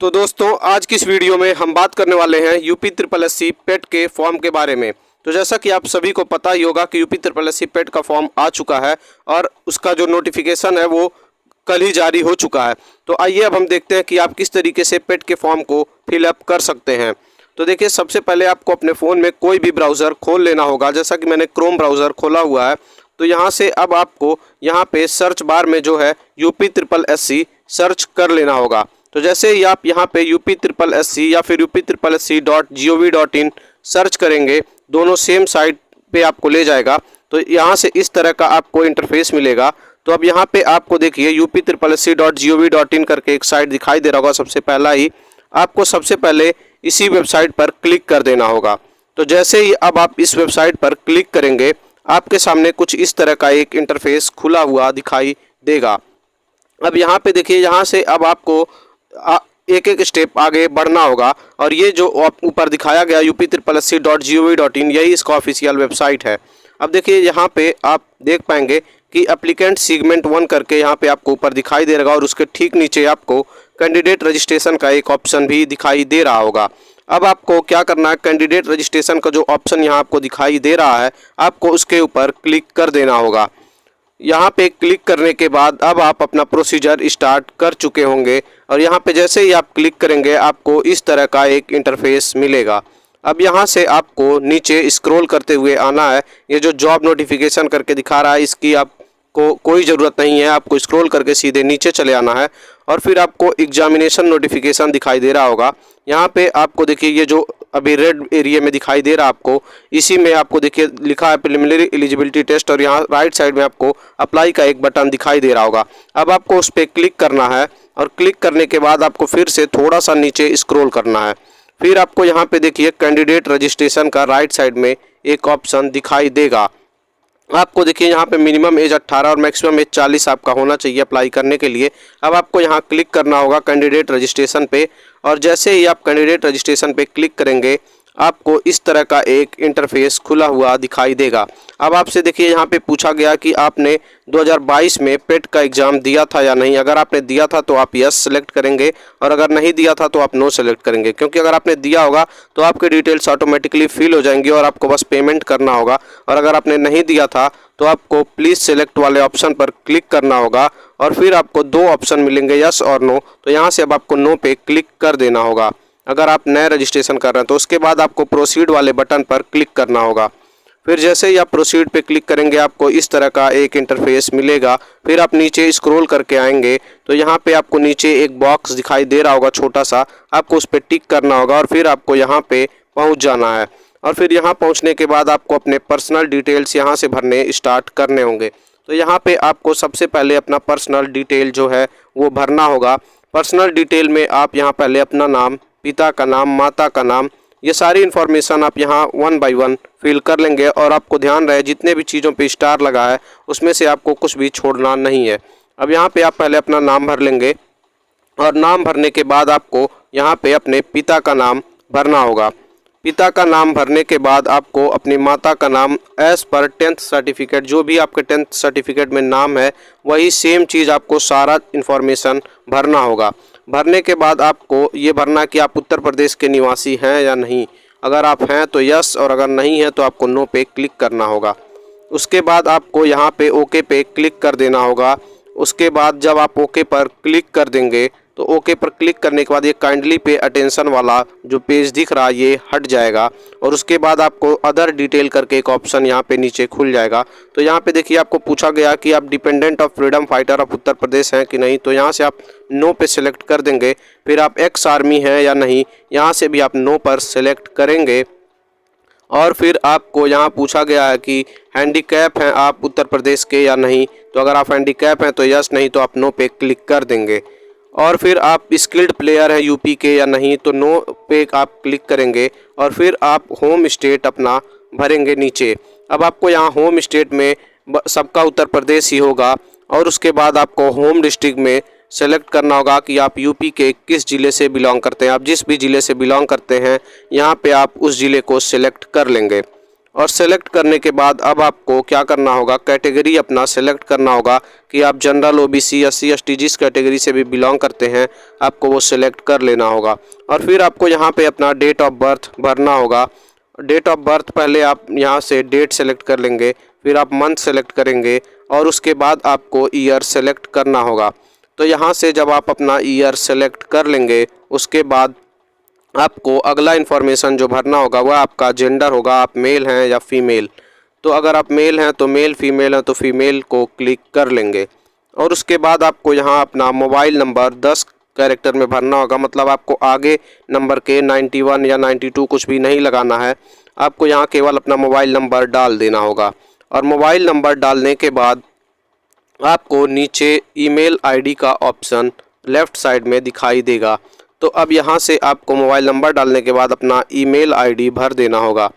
तो दोस्तों आज की इस वीडियो में हम बात करने वाले हैं यूपी ट्रिपल एससी पेट के फॉर्म के बारे में। तो जैसा कि आप सभी को पता ही होगा कि यूपी ट्रिपल एससी पेट का फॉर्म आ चुका है और उसका जो नोटिफिकेशन है वो कल ही जारी हो चुका है। तो आइए अब हम देखते हैं कि आप किस तरीके से पेट के फॉर्म को फिलअप कर सकते हैं। तो देखिए, सबसे पहले आपको अपने फ़ोन में कोई भी ब्राउज़र खोल लेना होगा। जैसा कि मैंने क्रोम ब्राउज़र खोला हुआ है, तो यहाँ से अब आपको यहाँ पे सर्च बार में जो है यूपी ट्रिपल एससी सर्च कर लेना होगा। तो जैसे ही आप यहाँ पे यूपी ट्रिपल एससी या फिर UP-SSC.gov.in सर्च करेंगे, दोनों सेम साइट पे आपको ले जाएगा। तो यहाँ से इस तरह का आपको इंटरफेस मिलेगा। तो अब यहाँ पे आपको देखिए UP-SSC.gov.in करके एक साइट दिखाई दे रहा होगा। सबसे पहला ही आपको सबसे पहले इसी वेबसाइट पर क्लिक कर देना होगा। तो जैसे ही अब आप इस वेबसाइट पर क्लिक करेंगे, आपके सामने कुछ इस तरह का एक इंटरफेस खुला हुआ दिखाई देगा। अब यहाँ पे देखिए, यहाँ से अब आपको एक एक स्टेप आगे बढ़ना होगा और ये जो ऊपर दिखाया गया UP-SSC.gov.in यही इसका ऑफिशियल वेबसाइट है। अब देखिए, यहाँ पे आप देख पाएंगे कि एप्लीकेंट सेगमेंट 1 करके यहाँ पे आपको ऊपर दिखाई दे रहा होगा और उसके ठीक नीचे आपको कैंडिडेट रजिस्ट्रेशन का एक ऑप्शन भी दिखाई दे रहा होगा। अब आपको क्या करना है, कैंडिडेट रजिस्ट्रेशन का जो ऑप्शन यहाँ आपको दिखाई दे रहा है, आपको उसके ऊपर क्लिक कर देना होगा। यहाँ पे क्लिक करने के बाद अब आप अपना प्रोसीजर स्टार्ट कर चुके होंगे और यहाँ पे जैसे ही आप क्लिक करेंगे, आपको इस तरह का एक इंटरफेस मिलेगा। अब यहाँ से आपको नीचे स्क्रॉल करते हुए आना है। ये जो जॉब नोटिफिकेशन करके दिखा रहा है, इसकी आपको कोई ज़रूरत नहीं है। आपको स्क्रॉल करके सीधे नीचे चले आना है और फिर आपको एग्जामिनेशन नोटिफिकेशन दिखाई दे रहा होगा। यहाँ पे आपको देखिए, ये जो अभी रेड एरिया में दिखाई दे रहा है आपको, इसी में आपको देखिए लिखा है प्रिलिमिनरी एलिजिबिलिटी टेस्ट और यहाँ राइट साइड में आपको अप्लाई का एक बटन दिखाई दे रहा होगा। अब आपको उस पर क्लिक करना है और क्लिक करने के बाद आपको फिर से थोड़ा सा नीचे स्क्रॉल करना है। फिर आपको यहाँ पे देखिए कैंडिडेट रजिस्ट्रेशन का राइट साइड में एक ऑप्शन दिखाई देगा। आपको देखिए यहाँ पे मिनिमम एज 18 और मैक्सिमम एज 40 आपका होना चाहिए अप्लाई करने के लिए। अब आपको यहाँ क्लिक करना होगा कैंडिडेट रजिस्ट्रेशन पे और जैसे ही आप कैंडिडेट रजिस्ट्रेशन पे क्लिक करेंगे, आपको इस तरह का एक इंटरफेस खुला हुआ दिखाई देगा। अब आपसे देखिए यहाँ पे पूछा गया कि आपने 2022 में पेट का एग्ज़ाम दिया था या नहीं। अगर आपने दिया था तो आप यस सेलेक्ट करेंगे और अगर नहीं दिया था तो आप नो सेलेक्ट करेंगे, क्योंकि अगर आपने दिया होगा तो आपकी डिटेल्स ऑटोमेटिकली फिल हो जाएंगी और आपको बस पेमेंट करना होगा। और अगर आपने नहीं दिया था तो आपको प्लीज़ सेलेक्ट वाले ऑप्शन पर क्लिक करना होगा और फिर आपको दो ऑप्शन मिलेंगे, यस और नो। तो यहाँ से अब आपको नो पे क्लिक कर देना होगा अगर आप नए रजिस्ट्रेशन कर रहे हैं। तो उसके बाद आपको प्रोसीड वाले बटन पर क्लिक करना होगा। फिर जैसे ही आप प्रोसीड पे क्लिक करेंगे, आपको इस तरह का एक इंटरफेस मिलेगा। फिर आप नीचे स्क्रॉल करके आएंगे तो यहाँ पे आपको नीचे एक बॉक्स दिखाई दे रहा होगा छोटा सा, आपको उस पर टिक करना होगा और फिर आपको यहाँ पे पहुँच जाना है। और फिर यहाँ पहुँचने के बाद आपको अपने पर्सनल डिटेल्स यहाँ से भरने स्टार्ट करने होंगे। तो यहाँ पे आपको सबसे पहले अपना पर्सनल डिटेल जो है वो भरना होगा। पर्सनल डिटेल में आप यहाँ पहले अपना नाम, पिता का नाम, माता का नाम, ये सारी इन्फॉर्मेशन आप यहाँ 1 बाय 1 फिल कर लेंगे। और आपको ध्यान रहे, जितने भी चीज़ों पे स्टार लगा है उसमें से आपको कुछ भी छोड़ना नहीं है। अब यहाँ पे आप पहले अपना नाम भर लेंगे और नाम भरने के बाद आपको यहाँ पे अपने पिता का नाम भरना होगा। पिता का नाम भरने के बाद आपको अपनी माता का नाम एज़ पर 10th सर्टिफिकेट, जो भी आपके 10th सर्टिफिकेट में नाम है वही सेम चीज़ आपको सारा इन्फॉर्मेशन भरना होगा। भरने के बाद आपको ये भरना कि आप उत्तर प्रदेश के निवासी हैं या नहीं। अगर आप हैं तो यस और अगर नहीं है तो आपको नो पे क्लिक करना होगा। उसके बाद आपको यहाँ पे ओके पे क्लिक कर देना होगा। उसके बाद जब आप ओके पर क्लिक कर देंगे तो ओके पर क्लिक करने के बाद ये काइंडली पे अटेंशन वाला जो पेज दिख रहा है ये हट जाएगा और उसके बाद आपको अदर डिटेल करके एक ऑप्शन यहाँ पे नीचे खुल जाएगा। तो यहाँ पे देखिए, आपको पूछा गया कि आप dependent of freedom fighter of Uttar Pradesh हैं कि नहीं। तो यहाँ से आप नो पे सिलेक्ट कर देंगे। फिर आप एक्स आर्मी हैं या नहीं, यहाँ से भी आप नो पर सिलेक्ट करेंगे। और फिर आपको यहाँ पूछा गया है कि हैंडीकैप हैं आप उत्तर प्रदेश के या नहीं। तो अगर आप हैंडीकैप हैं तो यस, नहीं तो आप नो पे क्लिक कर देंगे। और फिर आप स्किल्ड प्लेयर हैं यूपी के या नहीं, तो नो पे आप क्लिक करेंगे और फिर आप होम स्टेट अपना भरेंगे नीचे। अब आपको यहाँ होम स्टेट में सबका उत्तर प्रदेश ही होगा और उसके बाद आपको होम डिस्ट्रिक्ट में सेलेक्ट करना होगा कि आप यूपी के किस ज़िले से बिलोंग करते हैं। आप जिस भी ज़िले से बिलोंग करते हैं यहाँ पे आप उस ज़िले को सिलेक्ट कर लेंगे। और सेलेक्ट करने के बाद अब आपको क्या करना होगा, कैटेगरी अपना सेलेक्ट करना होगा कि आप जनरल, ओबीसी, एससी, एसटी जिस कैटेगरी से भी बिलोंग करते हैं आपको वो सिलेक्ट कर लेना होगा। और फिर आपको यहाँ पे अपना डेट ऑफ बर्थ भरना होगा। डेट ऑफ बर्थ पहले आप यहाँ से डेट सेलेक्ट कर लेंगे, फिर आप मंथ सेलेक्ट करेंगे और उसके बाद आपको ईयर सेलेक्ट करना होगा। तो यहाँ से जब आप अपना ईयर सेलेक्ट कर लेंगे उसके बाद आपको अगला इन्फॉर्मेशन जो भरना होगा वह आपका जेंडर होगा, आप मेल हैं या फीमेल। तो अगर आप मेल हैं तो मेल, फीमेल हैं तो फीमेल को क्लिक कर लेंगे। और उसके बाद आपको यहाँ अपना मोबाइल नंबर 10 कैरेक्टर में भरना होगा, मतलब आपको आगे नंबर के 91 या 92 कुछ भी नहीं लगाना है, आपको यहाँ केवल अपना मोबाइल नंबर डाल देना होगा। और मोबाइल नंबर डालने के बाद आपको नीचे ईमेल आईडी का ऑप्शन लेफ़्ट साइड में दिखाई देगा। तो अब यहाँ से आपको मोबाइल नंबर डालने के बाद अपना ईमेल आईडी भर देना होगा।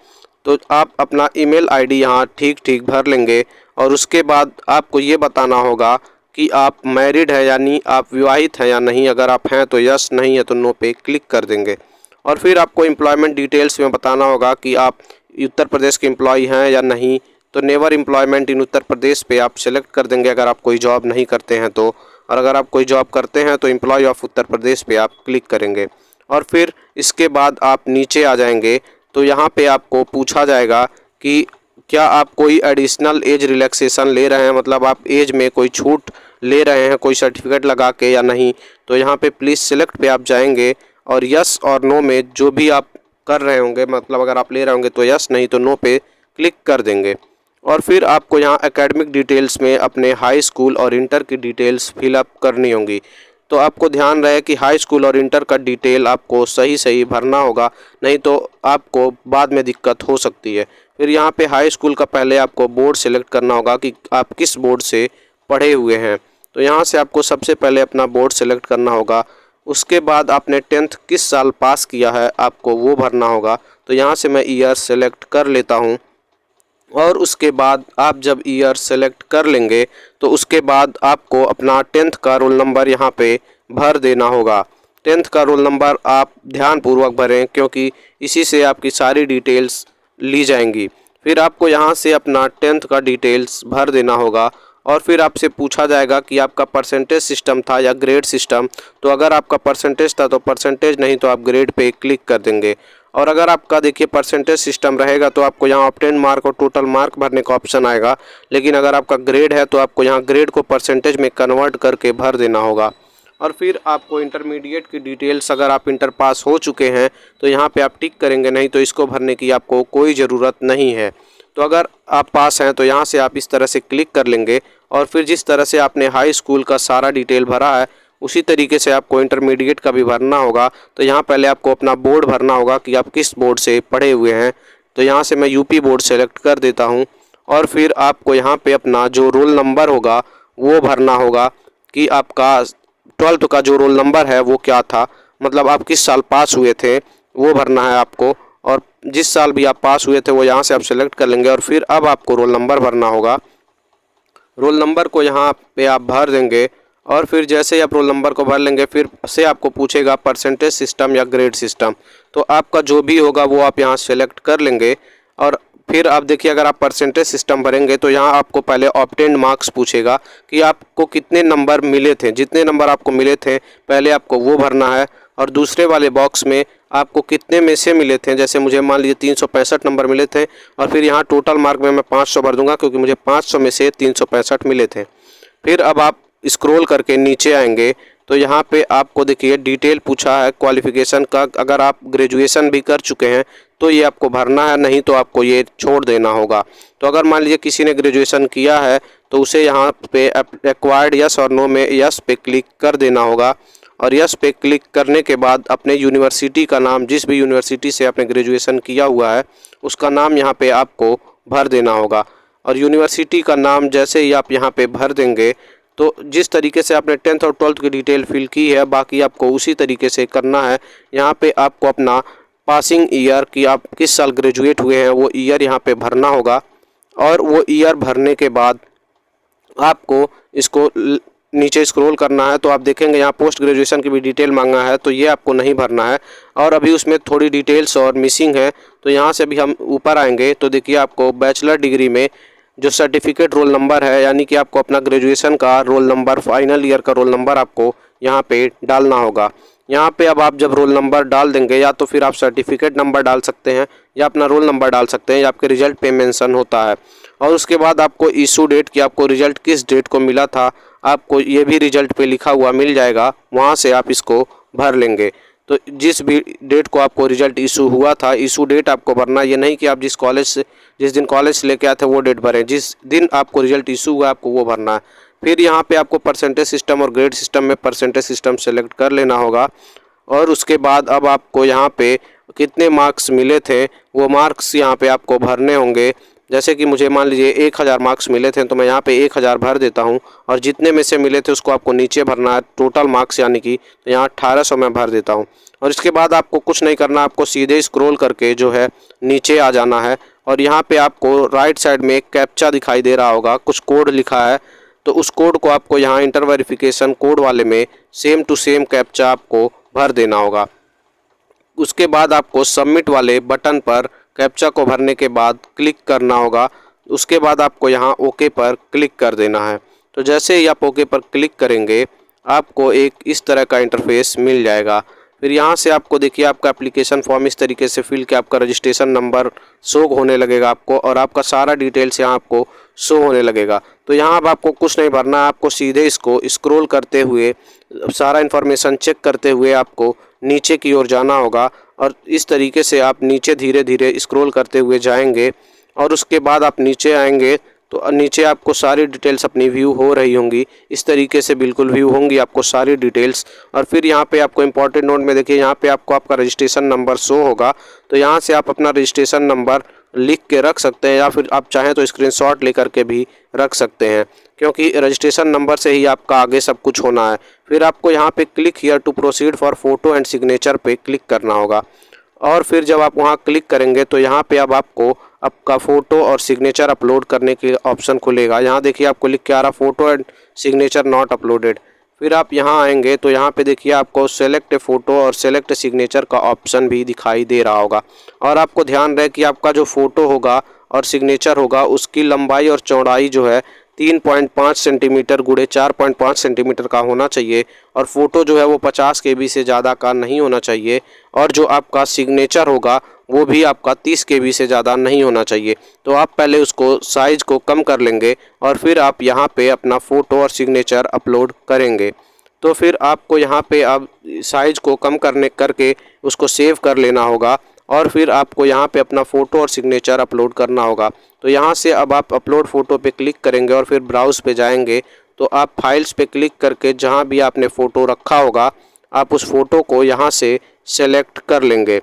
तो आप अपना ईमेल आईडी यहाँ ठीक ठीक भर लेंगे और उसके बाद आपको ये बताना होगा कि आप मैरिड है यानी आप विवाहित हैं या नहीं। अगर आप हैं तो यस, नहीं है तो नो पे क्लिक कर देंगे। और फिर आपको एम्प्लॉयमेंट डिटेल्स में बताना होगा कि आप उत्तर प्रदेश के एम्प्लॉय हैं या नहीं। तो never employment in Uttar Pradesh पे आप सेलेक्ट कर देंगे अगर आप कोई जॉब नहीं करते हैं तो। और अगर आप कोई जॉब करते हैं तो एम्प्लॉय ऑफ उत्तर प्रदेश पे आप क्लिक करेंगे। और फिर इसके बाद आप नीचे आ जाएंगे तो यहाँ पे आपको पूछा जाएगा कि क्या आप कोई एडिशनल एज रिलैक्सेशन ले रहे हैं, मतलब आप एज में कोई छूट ले रहे हैं कोई सर्टिफिकेट लगा के या नहीं। तो यहाँ पे प्लीज़ सेलेक्ट पे आप जाएंगे और यस और नो में जो भी आप कर रहे होंगे, मतलब अगर आप ले रहे होंगे तो यस, नहीं तो नो पे क्लिक कर देंगे। और फिर आपको यहाँ एकेडमिक डिटेल्स में अपने हाई स्कूल और इंटर की डिटेल्स फिलअप करनी होंगी। तो आपको ध्यान रहे कि हाई स्कूल और इंटर का डिटेल आपको सही भरना होगा, नहीं तो आपको बाद में दिक्कत हो सकती है। फिर यहाँ पे हाई स्कूल का पहले आपको बोर्ड सेलेक्ट करना होगा कि आप किस बोर्ड से पढ़े हुए हैं। तो यहाँ से आपको सबसे पहले अपना बोर्ड सेलेक्ट करना होगा। उसके बाद आपने 10th किस साल पास किया है आपको वो भरना होगा। तो यहाँ से मैं ईयर सेलेक्ट कर लेता हूँ। और उसके बाद आप जब ईयर सेलेक्ट कर लेंगे तो उसके बाद आपको अपना 10th का रोल नंबर यहाँ पे भर देना होगा। 10th का रोल नंबर आप ध्यानपूर्वक भरें क्योंकि इसी से आपकी सारी डिटेल्स ली जाएंगी। फिर आपको यहाँ से अपना 10th का डिटेल्स भर देना होगा। और फिर आपसे पूछा जाएगा कि आपका परसेंटेज सिस्टम था या ग्रेड सिस्टम। तो अगर आपका परसेंटेज था तो परसेंटेज, नहीं तो आप ग्रेड पे क्लिक कर देंगे। और अगर आपका देखिए परसेंटेज सिस्टम रहेगा तो आपको यहाँ ऑब्टेन मार्क और टोटल मार्क भरने का ऑप्शन आएगा। लेकिन अगर आपका ग्रेड है तो आपको यहाँ ग्रेड को परसेंटेज में कन्वर्ट करके भर देना होगा। और फिर आपको इंटरमीडिएट की डिटेल्स, अगर आप इंटर पास हो चुके हैं तो यहाँ पे आप टिक करेंगे, नहीं तो इसको भरने की आपको कोई ज़रूरत नहीं है। तो अगर आप पास हैं तो यहाँ से आप इस तरह से क्लिक कर लेंगे। और फिर जिस तरह से आपने हाई स्कूल का सारा डिटेल भरा है उसी तरीके से आपको इंटरमीडिएट का भी भरना होगा। तो यहाँ पहले आपको अपना बोर्ड भरना होगा कि आप किस बोर्ड से पढ़े हुए हैं। तो यहाँ से मैं यूपी बोर्ड सेलेक्ट कर देता हूँ। और फिर आपको यहाँ पे अपना जो रोल नंबर होगा वो भरना होगा कि आपका 12th का जो रोल नंबर है वो क्या था, मतलब आप किस साल पास हुए थे वो भरना है आपको। और जिस साल भी आप पास हुए थे वो यहाँ से आप सेलेक्ट कर लेंगे। और फिर अब आपको रोल नंबर भरना होगा। रोल नंबर को यहाँ पे आप भर देंगे। और फिर जैसे ही आप रोल नंबर को भर लेंगे फिर से आपको पूछेगा परसेंटेज सिस्टम या ग्रेड सिस्टम। तो आपका जो भी होगा वो आप यहाँ सेलेक्ट कर लेंगे। और फिर आप देखिए अगर आप परसेंटेज सिस्टम भरेंगे तो यहाँ आपको पहले ऑब्टेन्ड मार्क्स पूछेगा कि आपको कितने नंबर मिले थे। जितने नंबर आपको मिले थे पहले आपको वो भरना है। और दूसरे वाले बॉक्स में आपको कितने में से मिले थे, जैसे मुझे मान लीजिए 365 नंबर मिले थे। और फिर यहाँ टोटल मार्क में मैं 500 भर दूंगा क्योंकि मुझे 500 में से 365 मिले थे। फिर अब आप स्क्रॉल करके नीचे आएंगे तो यहाँ पे आपको देखिए डिटेल पूछा है क्वालिफ़िकेशन का। अगर आप ग्रेजुएशन भी कर चुके हैं तो ये आपको भरना है, नहीं तो आपको ये छोड़ देना होगा। तो अगर मान लीजिए किसी ने ग्रेजुएशन किया है तो उसे यहाँ पे एक्वायर्ड यस और नो में यस पे क्लिक कर देना होगा। और यस पे क्लिक करने के बाद अपने यूनिवर्सिटी का नाम, जिस भी यूनिवर्सिटी से आपने ग्रेजुएशन किया हुआ है उसका नाम यहाँ पे आपको भर देना होगा। और यूनिवर्सिटी का नाम जैसे ही आप यहाँ पे भर देंगे तो जिस तरीके से आपने 10th और 12th की डिटेल फिल की है बाकी आपको उसी तरीके से करना है। यहाँ पे आपको अपना पासिंग ईयर कि आप किस साल ग्रेजुएट हुए हैं वो ईयर यहाँ पे भरना होगा। और वो ईयर भरने के बाद आपको इसको नीचे स्क्रॉल करना है तो आप देखेंगे यहाँ पोस्ट ग्रेजुएशन की भी डिटेल मांगा है, तो ये आपको नहीं भरना है। और अभी उसमें थोड़ी डिटेल्स और मिसिंग है, तो यहाँ से अभी हम ऊपर आएंगे तो देखिए आपको बैचलर डिग्री में जो सर्टिफिकेट रोल नंबर है, यानी कि आपको अपना ग्रेजुएशन का रोल नंबर, फाइनल ईयर का रोल नंबर आपको यहाँ पे डालना होगा। यहाँ पे अब आप जब रोल नंबर डाल देंगे, या तो फिर आप सर्टिफिकेट नंबर डाल सकते हैं या अपना रोल नंबर डाल सकते हैं, या आपके रिजल्ट पे मेंशन होता है। और उसके बाद आपको इशू डेट की, आपको रिजल्ट किस डेट को मिला था, आपको ये भी रिजल्ट पे लिखा हुआ मिल जाएगा, वहाँ से आप इसको भर लेंगे। तो जिस भी डेट को आपको रिजल्ट इशू हुआ था, इशू डेट आपको भरना, ये नहीं कि आप जिस दिन कॉलेज से लेके आए थे वो डेट भरें, जिस दिन आपको रिजल्ट इशू हुआ आपको वो भरना है। फिर यहाँ पे आपको परसेंटेज सिस्टम और ग्रेड सिस्टम में परसेंटेज सिस्टम सेलेक्ट कर लेना होगा। और उसके बाद अब आपको यहाँ पे कितने मार्क्स मिले थे वो मार्क्स यहाँ पे आपको भरने होंगे। जैसे कि मुझे मान लीजिए 1000 मार्क्स मिले थे, तो मैं यहाँ पे 1000 भर देता हूँ, और जितने में से मिले थे उसको आपको नीचे भरना है, टोटल मार्क्स यानी कि, तो यहाँ 1800 मैं भर देता हूँ। और इसके बाद आपको कुछ नहीं करना, आपको सीधे स्क्रॉल करके जो है नीचे आ जाना है। और यहाँ पे आपको राइट साइड में एक कैप्चा दिखाई दे रहा होगा, कुछ कोड लिखा है, तो उस कोड को आपको यहाँ इंटर वेरिफिकेशन कोड वाले में सेम टू सेम कैप्चा आपको भर देना होगा। उसके बाद आपको सबमिट वाले बटन पर कैप्चा को भरने के बाद क्लिक करना होगा। उसके बाद आपको यहाँ ओके पर क्लिक कर देना है। तो जैसे ही आप ओके पर क्लिक करेंगे आपको एक इस तरह का इंटरफेस मिल जाएगा। फिर यहाँ से आपको देखिए आपका एप्लीकेशन फॉर्म इस तरीके से फिल के आपका रजिस्ट्रेशन नंबर शो होने लगेगा आपको, और आपका सारा डिटेल्स यहाँ आपको शो होने लगेगा। तो यहाँ अब आपको कुछ नहीं भरना है, आपको सीधे इसको स्क्रॉल करते हुए सारा इन्फॉर्मेशन चेक करते हुए आपको नीचे की ओर जाना होगा। और इस तरीके से आप नीचे धीरे धीरे स्क्रॉल करते हुए जाएंगे, और उसके बाद आप नीचे आएंगे तो नीचे आपको सारी डिटेल्स अपनी व्यू हो रही होंगी। इस तरीके से बिल्कुल व्यू होंगी आपको सारी डिटेल्स। और फिर यहाँ पे आपको इंपॉर्टेंट नोट में देखिए, यहाँ पे आपको आपका रजिस्ट्रेशन नंबर शो होगा, तो यहाँ से आप अपना रजिस्ट्रेशन नंबर लिख के रख सकते हैं, या फिर आप चाहें तो स्क्रीनशॉट लेकर के भी रख सकते हैं, क्योंकि रजिस्ट्रेशन नंबर से ही आपका आगे सब कुछ होना है। फिर आपको यहाँ पे click here to proceed for photo and signature पे क्लिक करना होगा। और फिर जब आप वहाँ क्लिक करेंगे तो यहाँ पे अब आपको आपका फ़ोटो और सिग्नेचर अपलोड करने के ऑप्शन खुलेगा। यहाँ देखिए आपको लिख के आ रहा photo and signature not uploaded. फिर आप यहाँ आएंगे तो यहाँ पे देखिए आपको सेलेक्ट फ़ोटो और सेलेक्ट सिग्नेचर का ऑप्शन भी दिखाई दे रहा होगा। और आपको ध्यान रहे कि आपका जो फ़ोटो होगा और सिग्नेचर होगा उसकी लंबाई और चौड़ाई जो है 3.5 सेंटीमीटर गुणे 4.5 सेंटीमीटर का होना चाहिए, और फ़ोटो जो है वो 50 KB से ज़्यादा का नहीं होना चाहिए, और जो आपका सिग्नेचर होगा वो भी आपका 30 KB से ज़्यादा नहीं होना चाहिए। तो आप पहले उसको साइज़ को कम कर लेंगे और फिर आप यहाँ पे अपना फ़ोटो और सिग्नेचर अपलोड करेंगे। तो फिर आपको यहाँ पे अब साइज़ को कम करके उसको सेव कर लेना होगा, और फिर आपको यहाँ पे अपना फ़ोटो और सिग्नेचर अपलोड करना होगा। तो यहाँ से अब आप अपलोड फ़ोटो पे क्लिक करेंगे और फिर ब्राउज़ पे जाएंगे, तो आप फाइल्स पे क्लिक करके जहाँ भी आपने फ़ोटो रखा होगा आप उस फ़ोटो को यहाँ से सेलेक्ट कर लेंगे।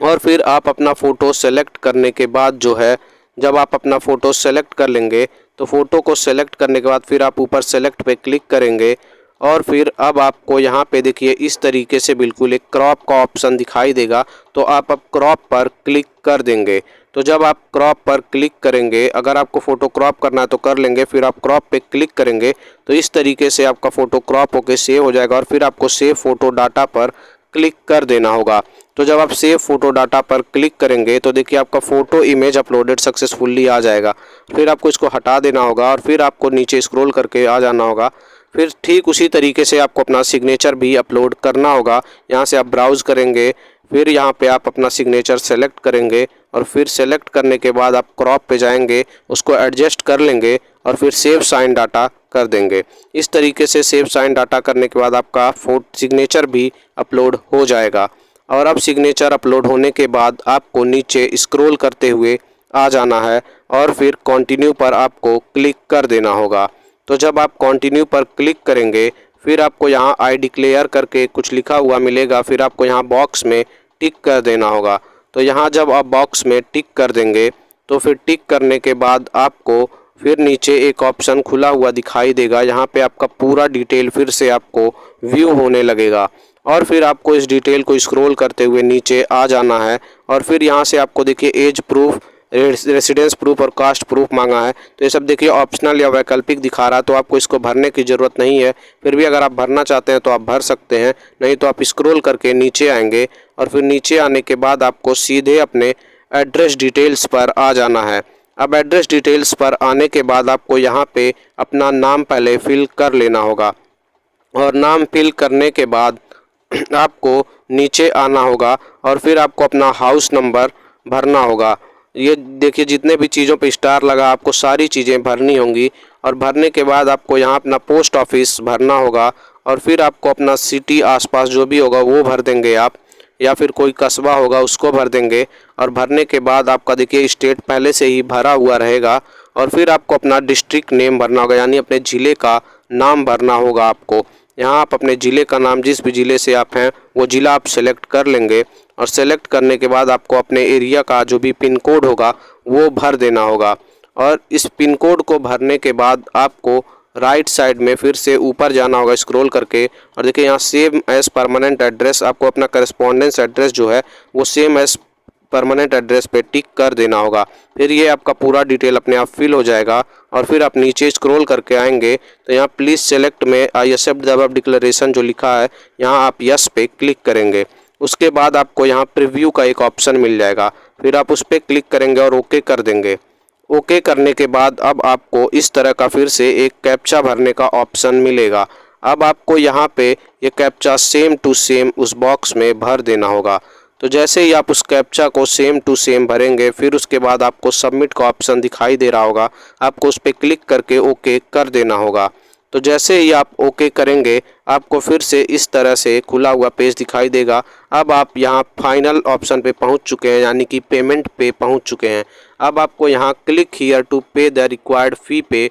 और फिर आप अपना फ़ोटो सेलेक्ट करने के बाद जो है, जब आप अपना फ़ोटो सेलेक्ट कर लेंगे तो फ़ोटो को सेलेक्ट करने के बाद फिर आप ऊपर सेलेक्ट पे क्लिक करेंगे, और फिर अब आपको यहाँ पे देखिए इस तरीके से बिल्कुल एक क्रॉप का ऑप्शन दिखाई देगा, तो आप अब क्रॉप पर क्लिक कर देंगे। तो जब आप क्रॉप पर क्लिक करेंगे, अगर आपको फ़ोटो क्रॉप करना है तो कर लेंगे, फिर आप क्रॉप पे क्लिक करेंगे तो इस तरीके से आपका फ़ोटो क्रॉप होकर सेव हो जाएगा, और फिर आपको सेव फ़ोटो डाटा पर क्लिक कर देना होगा। तो जब आप सेव फ़ोटो डाटा पर क्लिक करेंगे तो देखिए आपका फ़ोटो इमेज अपलोडेड सक्सेसफुली आ जाएगा। फिर आपको इसको हटा देना होगा और फिर आपको नीचे स्क्रॉल करके आ जाना होगा। फिर ठीक उसी तरीके से आपको अपना सिग्नेचर भी अपलोड करना होगा। यहाँ से आप ब्राउज़ करेंगे, फिर यहाँ पे आप अपना सिग्नेचर सेलेक्ट करेंगे, और फिर सेलेक्ट करने के बाद आप क्रॉप पे जाएंगे, उसको एडजस्ट कर लेंगे और फिर सेव साइन डाटा कर देंगे। इस तरीके से सेव साइन डाटा करने के बाद आपका सिग्नेचर भी अपलोड हो जाएगा। और अब सिग्नेचर अपलोड होने के बाद आपको नीचे स्क्रॉल करते हुए आ जाना है, और फिर कंटिन्यू पर आपको क्लिक कर देना होगा। तो जब आप कंटिन्यू पर क्लिक करेंगे फिर आपको यहाँ आई डिक्लेयर करके कुछ लिखा हुआ मिलेगा, फिर आपको यहाँ बॉक्स में टिक कर देना होगा। तो यहाँ जब आप बॉक्स में टिक कर देंगे तो फिर टिक करने के बाद आपको फिर नीचे एक ऑप्शन खुला हुआ दिखाई देगा, यहाँ पे आपका पूरा डिटेल फिर से आपको व्यू होने लगेगा, और फिर आपको इस डिटेल को स्क्रॉल करते हुए नीचे आ जाना है। और फिर यहाँ से आपको देखिए एज प्रूफ रेसिडेंस प्रूफ और कास्ट प्रूफ मांगा है। तो ये सब देखिए ऑप्शनल या वैकल्पिक दिखा रहा है, तो आपको इसको भरने की ज़रूरत नहीं है। फिर भी अगर आप भरना चाहते हैं तो आप भर सकते हैं, नहीं तो आप स्क्रॉल करके नीचे आएंगे और फिर नीचे आने के बाद आपको सीधे अपने एड्रेस डिटेल्स पर आ जाना है। अब एड्रेस डिटेल्स पर आने के बाद आपको यहाँ पे अपना नाम पहले फिल कर लेना होगा और नाम फिल करने के बाद आपको नीचे आना होगा और फिर आपको अपना हाउस नंबर भरना होगा। ये देखिए जितने भी चीज़ों पे स्टार लगा आपको सारी चीज़ें भरनी होंगी और भरने के बाद आपको यहाँ अपना पोस्ट ऑफिस भरना होगा और फिर आपको अपना सिटी आसपास जो भी होगा वो भर देंगे आप, या फिर कोई कस्बा होगा उसको भर देंगे। और भरने के बाद आपका देखिए स्टेट पहले से ही भरा हुआ रहेगा और फिर आपको अपना डिस्ट्रिक्ट नेम भरना होगा, यानी अपने ज़िले का नाम भरना होगा आपको। यहाँ आप अपने ज़िले का नाम, जिस भी ज़िले से आप हैं वो ज़िला आप सेलेक्ट कर लेंगे और सेलेक्ट करने के बाद आपको अपने एरिया का जो भी पिन कोड होगा वो भर देना होगा। और इस पिन कोड को भरने के बाद आपको राइट साइड में फिर से ऊपर जाना होगा स्क्रॉल करके और देखिए यहाँ सेम एज परमानेंट एड्रेस, आपको अपना करस्पॉन्डेंस एड्रेस जो है वो सेम एज परमानेंट एड्रेस पे टिक कर देना होगा। फिर ये आपका पूरा डिटेल अपने आप फिल हो जाएगा और फिर आप नीचे स्क्रॉल करके आएंगे तो यहाँ प्लीज़ सेलेक्ट में I accept the above declaration जो लिखा है यहाँ आप यस पे क्लिक करेंगे। उसके बाद आपको यहाँ प्रीव्यू का एक ऑप्शन मिल जाएगा, फिर आप उस पर क्लिक करेंगे और ओके कर देंगे। ओके करने के बाद अब आपको इस तरह का फिर से एक कैप्चा भरने का ऑप्शन मिलेगा। अब आपको यहाँ पे ये कैप्चा सेम टू सेम उस बॉक्स में भर देना होगा। तो जैसे ही आप उस कैप्चा को सेम टू सेम भरेंगे फिर उसके बाद आपको सबमिट का ऑप्शन दिखाई दे रहा होगा, आपको उस पर क्लिक करके ओके कर देना होगा। तो जैसे ही आप ओके करेंगे आपको फिर से इस तरह से खुला हुआ पेज दिखाई देगा। अब आप यहाँ फाइनल ऑप्शन पे पहुँच चुके हैं, यानी कि पेमेंट पे पहुँच चुके हैं। अब आपको यहाँ क्लिक हियर टू पे द रिक्वायर्ड फ़ी पे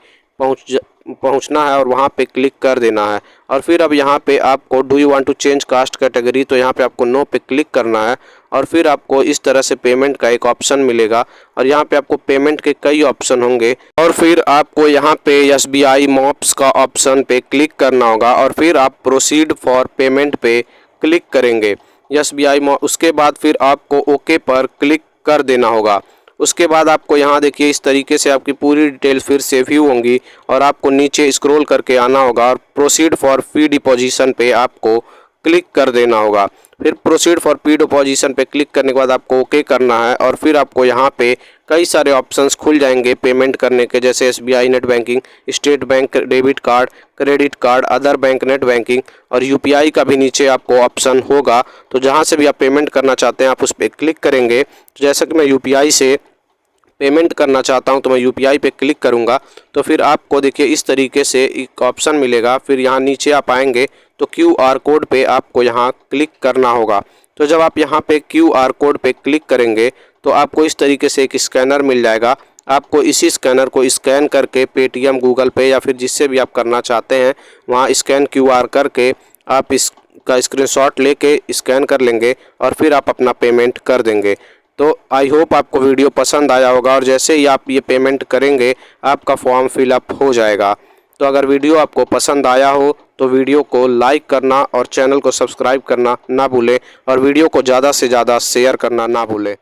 पहुँचना है और वहाँ पे क्लिक कर देना है। और फिर अब यहाँ पे आपको do you want to change caste category, तो यहाँ पे आपको नो पे क्लिक करना है और फिर आपको इस तरह से पेमेंट का एक ऑप्शन मिलेगा और यहाँ पे आपको पेमेंट के कई ऑप्शन होंगे और फिर आपको यहाँ पे SBI मॉप्स का ऑप्शन पे क्लिक करना होगा और फिर आप प्रोसीड फॉर पेमेंट पे क्लिक करेंगे SBI उसके बाद फिर आपको ओके पर क्लिक कर देना होगा। उसके बाद आपको यहाँ देखिए इस तरीके से आपकी पूरी डिटेल फिर से व्यू होंगी और आपको नीचे स्क्रॉल करके आना होगा और प्रोसीड फॉर फी डिपॉजिशन पे आपको क्लिक कर देना होगा। फिर प्रोसीड फॉर फी डिपॉजिशन पे क्लिक करने के बाद आपको ओके करना है और फिर आपको यहाँ पे कई सारे ऑप्शंस खुल जाएंगे पेमेंट करने के, जैसे SBI net banking, state bank debit card, credit card, other bank net banking और UPI का भी नीचे आपको ऑप्शन होगा। तो जहाँ से भी आप पेमेंट करना चाहते हैं आप उस पर क्लिक करेंगे। तो जैसा कि मैं UPI से पेमेंट करना चाहता हूं तो मैं UPI पे क्लिक करूंगा तो फिर आपको देखिए इस तरीके से एक ऑप्शन मिलेगा। फिर यहाँ नीचे आप आएंगे तो QR कोड पे आपको यहाँ क्लिक करना होगा। तो जब आप यहाँ पे QR कोड पे क्लिक करेंगे तो आपको इस तरीके से एक स्कैनर मिल जाएगा। आपको इसी स्कैनर को स्कैन करके पेटीएम, गूगल पे या फिर जिससे भी आप करना चाहते हैं वहाँ स्कैन QR करके आप इसका स्क्रीनशॉट लेके स्कैन कर लेंगे और फिर आप अपना पेमेंट कर देंगे। तो आई होप आपको वीडियो पसंद आया होगा और जैसे ही आप ये पेमेंट करेंगे आपका फॉर्म फिलअप हो जाएगा। तो अगर वीडियो आपको पसंद आया हो तो वीडियो को लाइक करना और चैनल को सब्सक्राइब करना ना भूलें और वीडियो को ज़्यादा से ज़्यादा शेयर करना ना भूलें।